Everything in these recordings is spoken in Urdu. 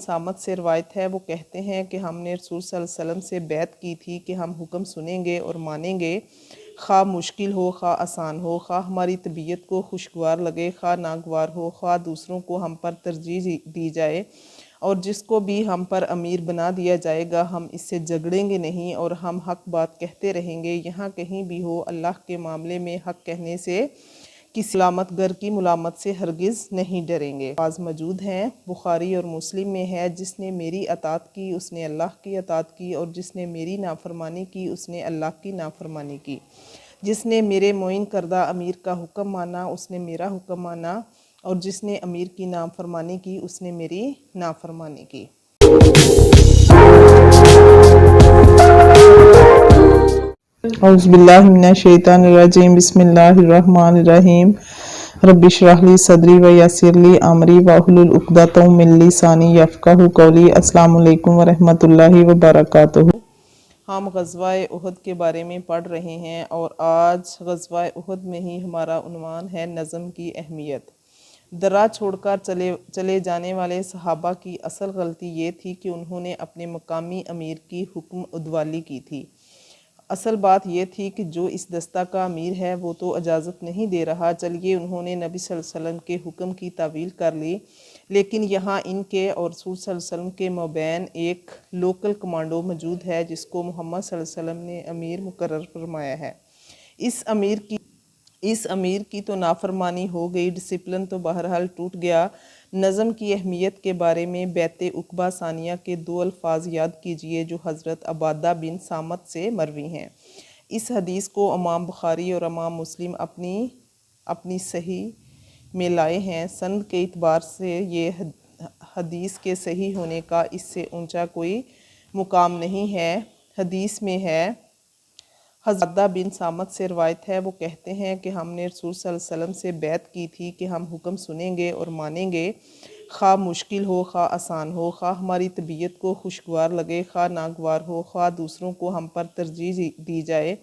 سامت سے روایت ہے، وہ کہتے ہیں کہ ہم نے رسول صلی اللہ علیہ وسلم سے بیعت کی تھی کہ ہم حکم سنیں گے اور مانیں گے، خواہ مشکل ہو خواہ آسان ہو، خواہ ہماری طبیعت کو خوشگوار لگے خواہ ناگوار ہو، خواہ دوسروں کو ہم پر ترجیح دی جائے، اور جس کو بھی ہم پر امیر بنا دیا جائے گا ہم اس سے جھگڑیں گے نہیں اور ہم حق بات کہتے رہیں گے، یہاں کہیں بھی ہو اللہ کے معاملے میں حق کہنے سے کی سلامت گر کی ملامت سے ہرگز نہیں ڈریں گے۔ الفاظ موجود ہیں، بخاری اور مسلم میں ہے، جس نے میری اطاعت کی اس نے اللہ کی اطاعت کی، اور جس نے میری نافرمانی کی اس نے اللہ کی نافرمانی کی، جس نے میرے معین کردہ امیر کا حکم مانا اس نے میرا حکم مانا، اور جس نے امیر کی نافرمانی کی اس نے میری نافرمانی کی۔ اعوذ باللہ من الشیطان الرجیم، بسم اللہ الرحمن الرحیم، رب اشرح لی صدری ویسر لی امری واحلل عقدۃ من لسانی یفقہوا قولی۔ السلام علیکم ورحمۃ اللہ وبرکاتہ۔ ہم غزوہ احد کے بارے میں پڑھ رہے ہیں اور آج غزوہ احد میں ہی ہمارا عنوان ہے نظم کی اہمیت۔ درہ چھوڑ کر چلے جانے والے صحابہ کی اصل غلطی یہ تھی کہ انہوں نے اپنے مقامی امیر کی حکم عدوالی کی تھی۔ اصل بات یہ تھی کہ جو اس دستہ کا امیر ہے وہ تو اجازت نہیں دے رہا، چلیے انہوں نے نبی صلی اللہ علیہ وسلم کے حکم کی تعویل کر لی، لیکن یہاں ان کے اور رسول صلی اللہ علیہ وسلم کے مابین ایک لوکل کمانڈو موجود ہے جس کو محمد صلی اللہ علیہ وسلم نے امیر مقرر فرمایا ہے۔ اس امیر کی تو نافرمانی ہو گئی، ڈسپلن تو بہرحال ٹوٹ گیا۔ نظم کی اہمیت کے بارے میں بیعت عقبہ ثانیہ کے 2 الفاظ یاد کیجئے جو حضرت عبادہ بن صامت سے مروی ہیں۔ اس حدیث کو امام بخاری اور امام مسلم اپنی صحیح میں لائے ہیں۔ سند کے اعتبار سے یہ حدیث کے صحیح ہونے کا اس سے اونچا کوئی مقام نہیں ہے۔ حدیث میں ہے، حضرت عبادہ بن صامت سے روایت ہے، وہ کہتے ہیں کہ ہم نے رسول صلی اللہ علیہ وسلم سے بیعت کی تھی کہ ہم حکم سنیں گے اور مانیں گے، خواہ مشکل ہو خواہ آسان ہو، خواہ ہماری طبیعت کو خوشگوار لگے خواہ ناگوار ہو، خواہ دوسروں کو ہم پر ترجیح دی جائے،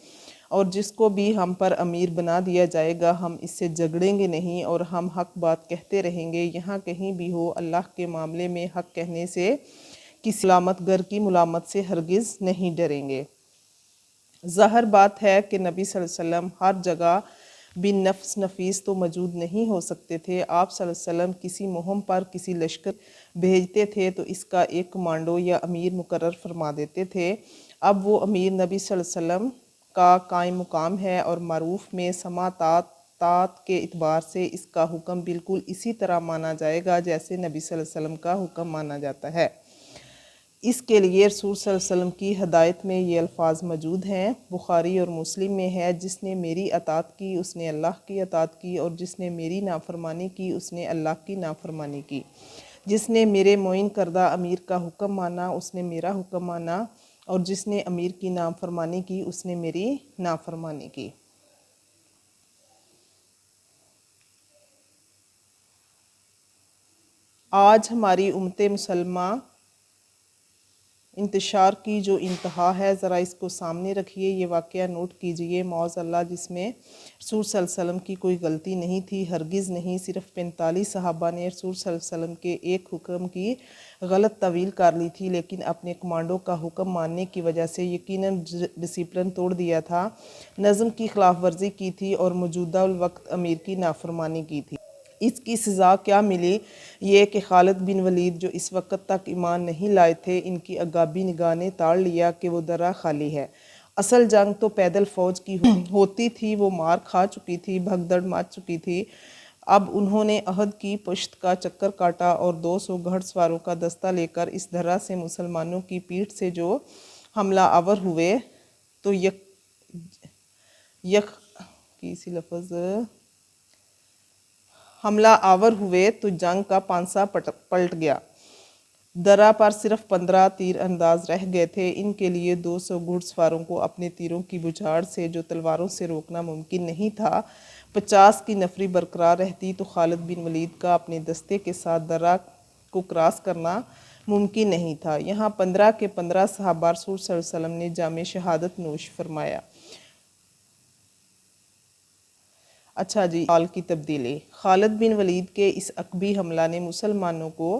اور جس کو بھی ہم پر امیر بنا دیا جائے گا ہم اس سے جھگڑیں گے نہیں اور ہم حق بات کہتے رہیں گے، یہاں کہیں بھی ہو اللہ کے معاملے میں حق کہنے سے کی سلامت گر کی ملامت سے ہرگز نہیں ڈریں گے۔ ظاہر بات ہے کہ نبی صلی اللہ علیہ وسلم ہر جگہ بن نفس نفیس تو موجود نہیں ہو سکتے تھے۔ آپ صلی اللہ علیہ وسلم کسی مہم پر کسی لشکر بھیجتے تھے تو اس کا ایک کمانڈو یا امیر مقرر فرما دیتے تھے۔ اب وہ امیر نبی صلی اللہ علیہ وسلم کا قائم مقام ہے اور معروف میں سماع طاعت کے اعتبار سے اس کا حکم بالکل اسی طرح مانا جائے گا جیسے نبی صلی اللہ علیہ وسلم کا حکم مانا جاتا ہے۔ اس کے لیے رسول صلی اللہ علیہ وسلم کی ہدایت میں یہ الفاظ موجود ہیں، بخاری اور مسلم میں ہے، جس نے میری اطاعت کی اس نے اللہ کی اطاعت کی، اور جس نے میری نافرمانی کی اس نے اللہ کی نافرمانی کی، جس نے میرے معین کردہ امیر کا حکم مانا اس نے میرا حکم مانا، اور جس نے امیر کی نافرمانی کی اس نے میری نافرمانی کی۔ آج ہماری امت مسلمہ انتشار کی جو انتہا ہے، ذرا اس کو سامنے رکھیے، یہ واقعہ نوٹ کیجئے، معاذ اللہ، جس میں رسول صلی اللہ علیہ وسلم کی کوئی غلطی نہیں تھی، ہرگز نہیں، صرف 45 صحابہ نے رسول صلی اللہ علیہ وسلم کے ایک حکم کی غلط تعویل کر لی تھی، لیکن اپنے کمانڈو کا حکم ماننے کی وجہ سے یقیناً ڈسپلن توڑ دیا تھا، نظم کی خلاف ورزی کی تھی اور موجودہ الوقت امیر کی نافرمانی کی تھی۔ اس کی سزا کیا ملی؟ یہ کہ خالد بن ولید جو اس وقت تک ایمان نہیں لائے تھے، ان کی اگابی نگاہ نے تاڑ لیا کہ وہ درہ خالی ہے۔ اصل جنگ تو پیدل فوج کی ہوتی تھی، وہ مار کھا چکی تھی، بھگدڑ مچ چکی تھی۔ اب انہوں نے احد کی پشت کا چکر کاٹا اور 200 گھڑ سواروں کا دستہ لے کر اس درہ سے مسلمانوں کی پیٹھ سے جو حملہ آور ہوئے تو جنگ کا پانسا پلٹ گیا۔ درہ پر صرف 15 تیر انداز رہ گئے تھے، ان کے لیے 200 گھڑ سواروں کو اپنے تیروں کی بچھاڑ سے جو تلواروں سے روکنا ممکن نہیں تھا۔ 50 کی نفری برقرار رہتی تو خالد بن ولید کا اپنے دستے کے ساتھ درہ کو کراس کرنا ممکن نہیں تھا۔ یہاں 15 کے 15 صحابہ رسول صلی اللہ علیہ وسلم نے جام شہادت نوش فرمایا۔ اچھا جی، حال کی تبدیلی۔ خالد بن ولید کے اس عقبی حملہ نے مسلمانوں کو